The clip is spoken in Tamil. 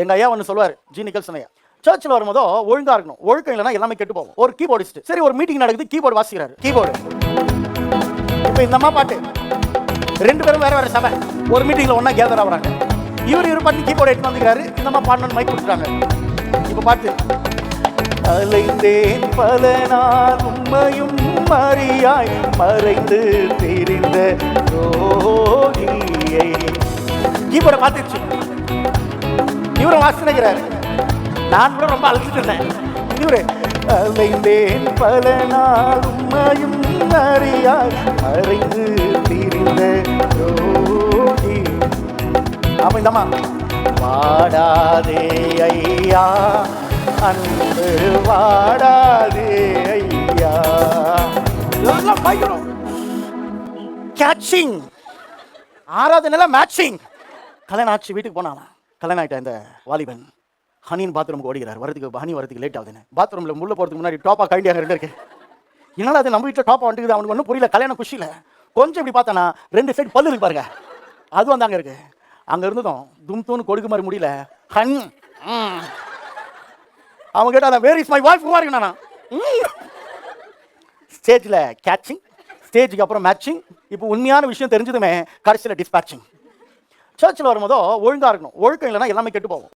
எங்கள் ஐயா ஒன்று சொல்லுவார், ஜி நிக்கல்சன் ஐயா. சர்ச்சில் வரும்போதோ ஒழுங்காக இருக்கணும், ஒழுக்கம் இல்லைனா எல்லாமே கெட்டு போகும். ஒரு கீபோர்டிஸ்ட், சரி ஒரு மீட்டிங் நடக்குது, கீபோர்டு வாசிக்கிறாரு. கீபோர்டு இப்போ இந்த அம்மா பாட்டு, 2 பேரும் வேற வேற சபை, ஒரு மீட்டிங்கில் ஒன்றா கேதர் ஆகுறாங்க. இவர் பாட்டு கீபோர்டு எடுத்து வந்துக்கிறாரு, இந்த அம்மா பாடணும்னு மைக் கொடுத்துட்டாங்க. இப்போ பாட்டு, அலைந்தேன் பல நாள் உம்மையும் மறியாய் மறைந்து தெரிந்த ரோகியை. கீபோர்டை பார்த்துச்சு, இவரை வாசிக்கிறாரு. நான் கூட ரொம்ப அழைச்சிட்டு இருந்தேன். இவரு அலைந்தேன் பல நாள் உம்மையும் மறியாய் மறைந்து தெரிந்த ரோகி. அப்ப இந்தம்மா, வாடாதே ஐயா அன்பு வாடாதே ஐயா, இதெல்லாம் பயங்கரம். கேட்சிங், ஆராதனை மேட்சிங். கல்யாணம் ஆச்சு, வீட்டுக்கு போனான். கல்யாணம் ஆகிட்ட இந்த வாலிபன் ஹனின் பாத்ரூமுக்கு ஓடிக்கிறார். ஹனி வரதுக்கு லேட் ஆகுதுன்னு பாத்ரூமில் உள்ள போகிறதுக்கு முன்னாடி டாப்பா கழட்டி அங்கே 2 இருக்கு. என்னால் அது நம்ம வீட்டில் டாப்பா வந்துக்குது, அவனுக்கு ஒன்றும் புரியல. கல்யாணம் குஷியில் கொஞ்சம் இப்படி பார்த்தானா 2 சைடு பல்லு இருக்கு பாருங்க, அதுவும் அந்த அங்கே இருக்கு. அங்கே இருந்ததும் தும் தூன்னு கொடுக்க மாதிரி முடியல. ஹன் அவன் கேட்டா, வேர் இஸ் மை வைஃப் இருக்குண்ணா. ஸ்டேஜில் கேட்சிங், ஸ்டேஜுக்கு அப்புறம் மேட்சிங். இப்போ உண்மையான விஷயம் தெரிஞ்சதுமே கடைசியில் டிஸ்பேட்சிங். சர்ச்சில் வரும்போதோ ஒழுங்காக இருக்கணும், ஒழுக்கம் இல்லைனா எல்லாமே கெட்டு போகும்.